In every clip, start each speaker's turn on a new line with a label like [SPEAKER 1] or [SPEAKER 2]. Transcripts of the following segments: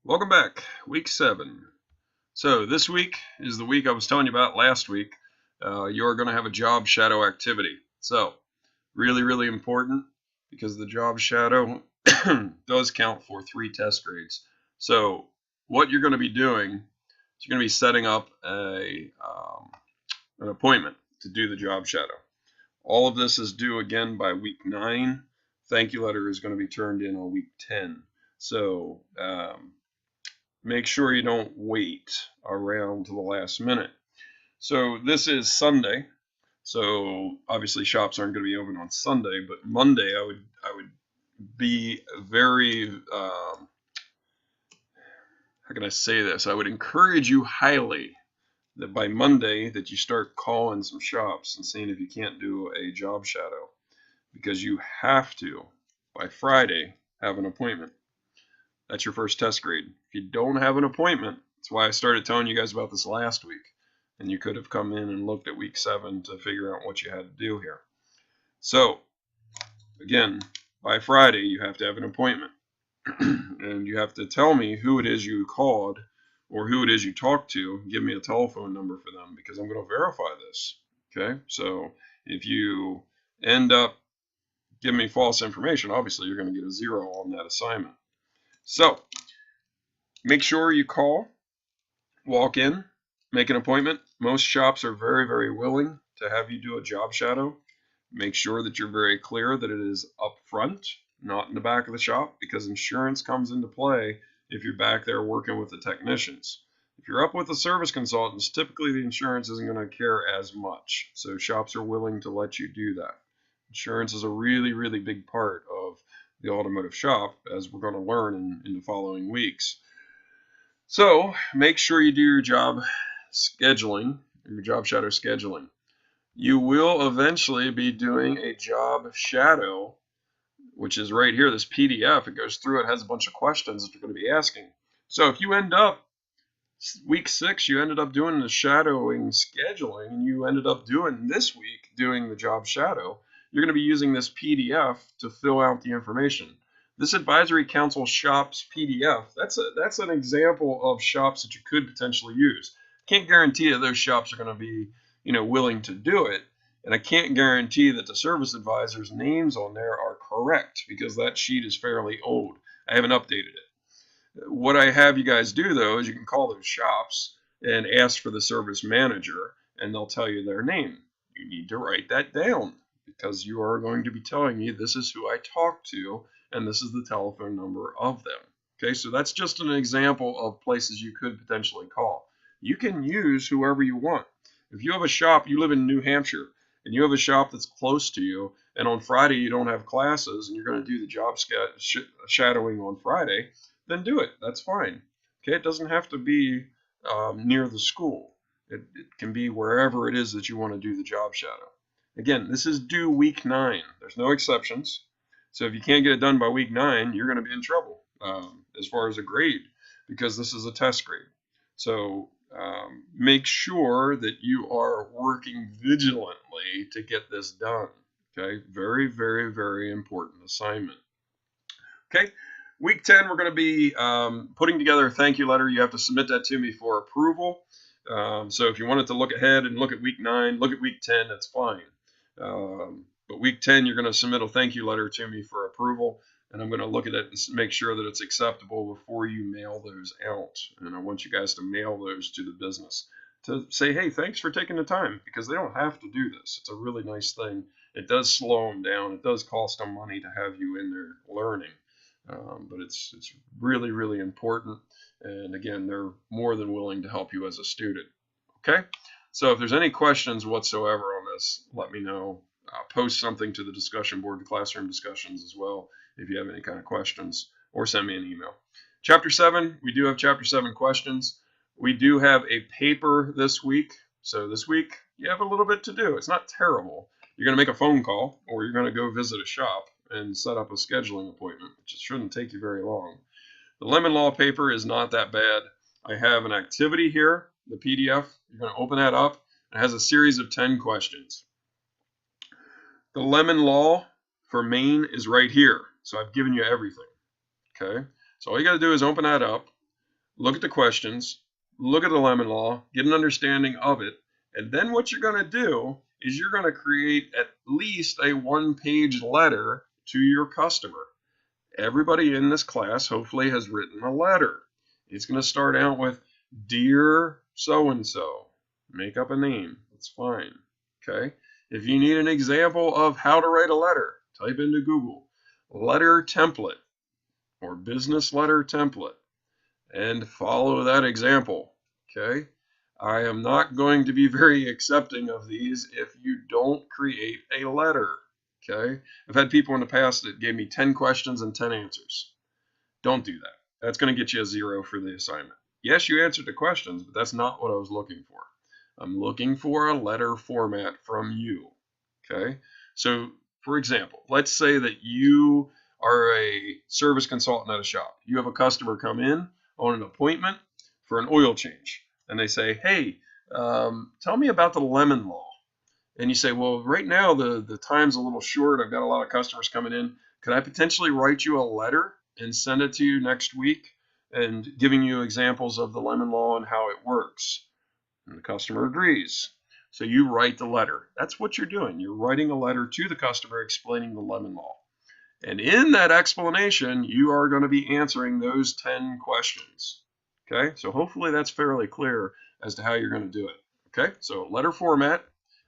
[SPEAKER 1] Welcome back, week 7. So this week is the week I was telling you about last week. You're going to have a job shadow activity. So really, really important because the job shadow does count for 3 test grades. So what you're going to be doing is you're going to be setting up an appointment to do the job shadow. All of this is due again by week 9. Thank you letter is going to be turned in on week 10. So make sure you don't wait around to the last minute. So this is Sunday. So obviously shops aren't going to be open on Sunday, but Monday I would be very how can I say this? I would encourage you highly that by Monday that you start calling some shops and seeing if you can't do a job shadow, because you have to by Friday have an appointment. That's your first test grade. If you don't have an appointment, that's why I started telling you guys about this last week. And you could have come in and looked at week 7 to figure out what you had to do here. So, again, by Friday, you have to have an appointment. And you have to tell me who it is you called or who it is you talked to. Give me a telephone number for them because I'm going to verify this. Okay? So, if you end up giving me false information, obviously you're going to get a 0 on that assignment. So, make sure you call, walk in, make an appointment. Most shops are very, very willing to have you do a job shadow. Make sure that you're very clear that it is up front, not in the back of the shop, because insurance comes into play if you're back there working with the technicians. If you're up with the service consultants, typically the insurance isn't going to care as much. So shops are willing to let you do that. Insurance is a really, really big part of the automotive shop, as we're going to learn in the following weeks. So make sure you do your job scheduling, your job shadow scheduling. You will eventually be doing a job shadow, which is right here, this PDF. It goes through, it has a bunch of questions that you're going to be asking. So if you end up, week 6, you ended up doing the shadowing scheduling, and you ended up doing this week, doing the job shadow, you're going to be using this PDF to fill out the information. This Advisory Council Shops PDF, that's an example of shops that you could potentially use. Can't guarantee that those shops are going to be, willing to do it, and I can't guarantee that the service advisors' names on there are correct because that sheet is fairly old. I haven't updated it. What I have you guys do though is you can call those shops and ask for the service manager, and they'll tell you their name. You need to write that down because you are going to be telling me this is who I talked to and this is the telephone number of them. Okay, so that's just an example of places you could potentially call. You can use whoever you want. If you have a shop, you live in New Hampshire, and you have a shop that's close to you, and on Friday you don't have classes, and you're going to do the job shadowing on Friday, then do it. That's fine. Okay, it doesn't have to be near the school. It can be wherever it is that you want to do the job shadow. Again, this is due week 9. There's no exceptions. So if you can't get it done by week 9, you're going to be in trouble as far as a grade, because this is a test grade. So make sure that you are working vigilantly to get this done. Okay, very, very, very important assignment. Okay, week 10, we're going to be putting together a thank you letter. You have to submit that to me for approval. So if you wanted to look ahead and look at week 9, look at week 10, that's fine. But week 10, you're going to submit a thank you letter to me for approval, and I'm going to look at it and make sure that it's acceptable before you mail those out. And I want you guys to mail those to the business to say, hey, thanks for taking the time, because they don't have to do this. It's a really nice thing. It does slow them down. It does cost them money to have you in there learning. But it's really, really important. And again, they're more than willing to help you as a student. Okay? So if there's any questions whatsoever on this, let me know. Post something to the discussion board, the classroom discussions as well, if you have any kind of questions, or send me an email. Chapter 7, we do have Chapter 7 questions. We do have a paper this week. So this week, you have a little bit to do. It's not terrible. You're going to make a phone call, or you're going to go visit a shop and set up a scheduling appointment, which shouldn't take you very long. The Lemon Law paper is not that bad. I have an activity here, the PDF. You're going to open that up. It has a series of 10 questions. The Lemon Law for Maine is right here. So I've given you everything. Okay? So all you got to do is open that up. look at the questions, look at the lemon law, get an understanding of it, and then what you're going to do is you're going to create at least a one-page letter to your customer. Everybody in this class hopefully has written a letter. It's going to start out with, Dear so-and-so. Make up a name. It's fine. Okay? If you need an example of how to write a letter, type into Google, letter template or business letter template, and follow that example. Okay? I am not going to be very accepting of these if you don't create a letter. Okay? I've had people in the past that gave me 10 questions and 10 answers. Don't do that. That's going to get you a 0 for the assignment. Yes, you answered the questions, but that's not what I was looking for. I'm looking for a letter format from you. Okay? So, for example, let's say that you are a service consultant at a shop. You have a customer come in on an appointment for an oil change, and they say, hey, tell me about the lemon law. And you say, well, right now the time's a little short. I've got a lot of customers coming in. Could I potentially write you a letter and send it to you next week and giving you examples of the lemon law and how it works? And the customer agrees. So you write the letter. That's what you're doing. You're writing a letter to the customer explaining the lemon law. And in that explanation, you are going to be answering those 10 questions. Okay, so hopefully that's fairly clear as to how you're going to do it. Okay, so letter format,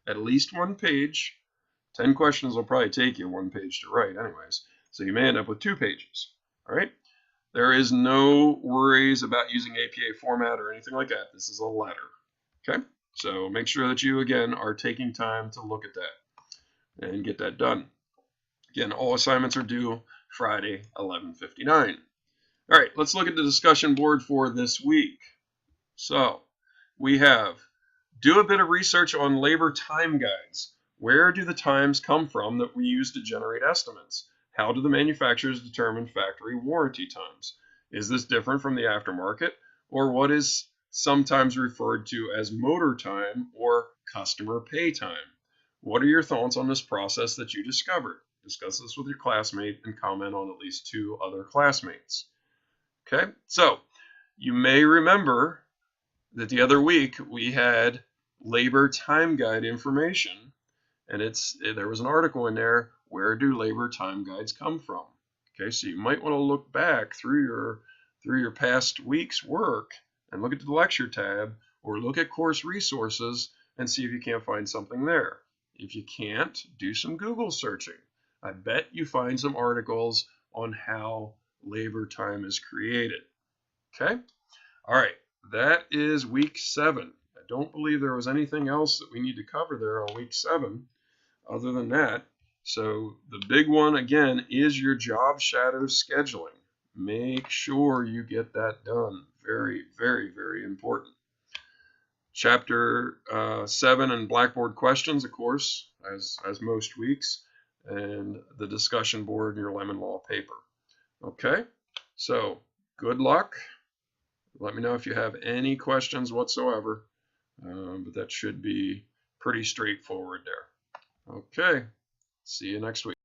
[SPEAKER 1] at least one page. 10 questions will probably take you one page to write anyways. So you may end up with 2 pages. All right, there is no worries about using APA format or anything like that. This is a letter. Okay, so make sure that you, again, are taking time to look at that and get that done. Again, all assignments are due Friday, 11:59. All right, let's look at the discussion board for this week. So we have, do a bit of research on labor time guides. Where do the times come from that we use to generate estimates? How do the manufacturers determine factory warranty times? Is this different from the aftermarket, or what is sometimes referred to as motor time or customer pay time? What are your thoughts on this process that you discovered? Discuss this with your classmate and comment on at least 2 other classmates. Okay, so you may remember that the other week we had labor time guide information, and there was an article in there, where do labor time guides come from? Okay, so you might want to look back through your past week's work and look at the lecture tab or look at course resources and see if you can't find something there. If you can't, do some Google searching. I bet you find some articles on how labor time is created. Okay? All right, that is week 7. I don't believe there was anything else that we need to cover there on week 7 other than that. So the big one, again, is your job shadow scheduling. Make sure you get that done. Very, very, very important. Chapter 7 and Blackboard questions, of course, as most weeks, and the discussion board in your lemon law paper. Okay, so good luck. Let me know if you have any questions whatsoever, but that should be pretty straightforward there. Okay, see you next week.